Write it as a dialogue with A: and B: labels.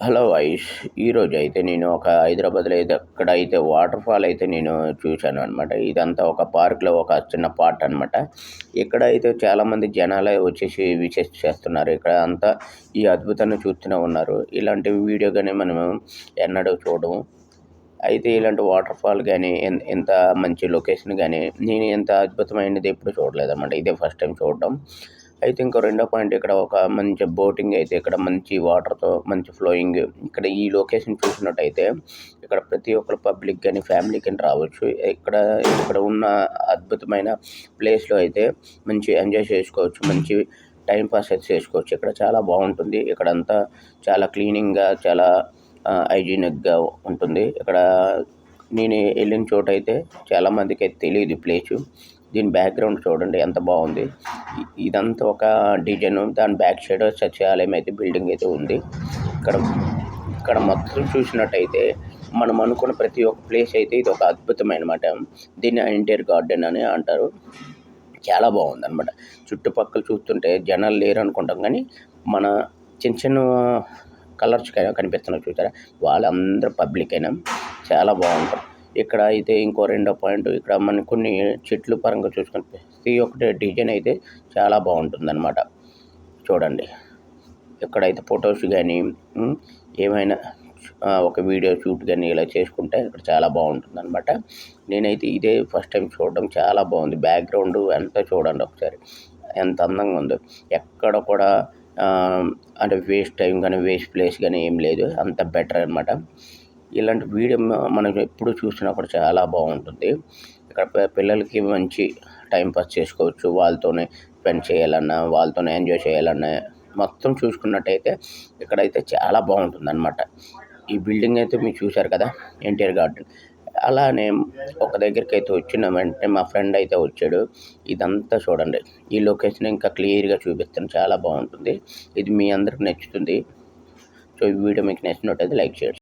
A: Hello Aish. ఈరోజు అయితే నేను ఒక హైదరాబాద్లో అయితే ఎక్కడైతే వాటర్ ఫాల్ అయితే నేను చూశాను అనమాట. ఇదంతా ఒక పార్క్లో ఒక చిన్న పార్ట్ అనమాట. ఇక్కడ అయితే చాలామంది జనాలు వచ్చేసి విజిట్ చేస్తున్నారు. ఇక్కడ అంతా ఈ అద్భుతాన్ని చూస్తూనే ఉన్నారు. ఇలాంటి వీడియో కానీ మనము ఎన్నడూ చూడము. అయితే ఇలాంటి వాటర్ ఫాల్ కానీ ఎంత మంచి లొకేషన్ కానీ నేను ఎంత అద్భుతమైనది ఎప్పుడు చూడలేదన్నమాట. ఇదే ఫస్ట్ టైం చూడడం. అయితే ఇంకో రెండో పాయింట్, ఇక్కడ ఒక మంచి బోటింగ్ అయితే ఇక్కడ మంచి వాటర్తో మంచి ఫ్లోయింగ్. ఇక్కడ ఈ లొకేషన్ చూసినట్టయితే ఇక్కడ ప్రతి ఒక్కరు పబ్లిక్ కానీ ఫ్యామిలీ కానీ రావచ్చు. ఇక్కడ ఇక్కడ ఉన్న అద్భుతమైన ప్లేస్లో అయితే మంచి ఎంజాయ్ చేసుకోవచ్చు, మంచి టైం పాస్ అయితే చేసుకోవచ్చు. ఇక్కడ చాలా బాగుంటుంది. ఇక్కడంతా చాలా క్లీనింగ్గా, చాలా హైజీనిక్గా ఉంటుంది. ఇక్కడ నేను వెళ్ళిన చోట అయితే చాలామందికి అయితే తెలియదు ఈ ప్లేసు. దీని బ్యాక్గ్రౌండ్ చూడండి ఎంత బాగుంది. ఇదంతా ఒక డిజైన్. దాని బ్యాక్ సైడ్ సచివాలయం అయితే బిల్డింగ్ అయితే ఉంది. ఇక్కడ ఇక్కడ మొత్తం చూసినట్టయితే మనం అనుకున్న ప్రతి ఒక్క ప్లేస్ అయితే ఇది ఒక అద్భుతమైన మాట. దీన్ని ఎన్టీఆర్ గార్డెన్ అని అంటారు. చాలా బాగుందన్నమాట. చుట్టుపక్కల చూస్తుంటే జనాలు లేరు అనుకుంటాం, కానీ మన చిన్న చిన్న కలర్స్ కనిపిస్తున్నారు చూసారా, వాళ్ళందరూ పబ్లిక్ అయినా చాలా బాగుంటారు. ఇక్కడ అయితే ఇంకో రెండో పాయింట్, ఇక్కడ మన కొన్ని చెట్లు పరంగా చూసుకుంటే ప్రతి ఒక్కటి డిజైన్ అయితే చాలా బాగుంటుందన్నమాట. చూడండి, ఎక్కడైతే ఫొటోస్ కానీ ఏమైనా ఒక వీడియో షూట్ కానీ ఇలా చేసుకుంటే ఇక్కడ చాలా బాగుంటుందన్నమాట. నేనైతే ఇదే ఫస్ట్ టైం చూడడం. చాలా బాగుంది. బ్యాక్గ్రౌండ్ అంతా చూడండి ఒకసారి ఎంత అందంగా ఉందో. ఎక్కడ కూడా అంటే వేస్ట్ టైం కానీ వేస్ట్ ప్లేస్ కానీ ఏం లేదు. అంత బెటర్ అనమాట. ఇలాంటి వీడియో మనం ఎప్పుడు చూసినా కూడా చాలా బాగుంటుంది. ఇక్కడ పిల్లలకి మంచి టైం పాస్ చేసుకోవచ్చు. వాళ్ళతోనే స్పెండ్ చేయాలన్నా, వాళ్ళతోనే ఎంజాయ్ చేయాలన్నా మొత్తం చూసుకున్నట్టయితే ఇక్కడైతే చాలా బాగుంటుందన్నమాట. ఈ బిల్డింగ్ అయితే మీరు చూశారు కదా, ఎన్టీఆర్ గార్డెన్. అలానే ఒక దగ్గరికి అయితే వచ్చిన వెంటనే మా ఫ్రెండ్ అయితే వచ్చాడు. ఇదంతా చూడండి, ఈ లొకేషన్ ఇంకా క్లియర్గా చూపిస్తాను. చాలా బాగుంటుంది. ఇది మీ అందరికి నచ్చుతుంది. సో ఈ వీడియో మీకు నచ్చినట్టయితే లైక్ చేయండి.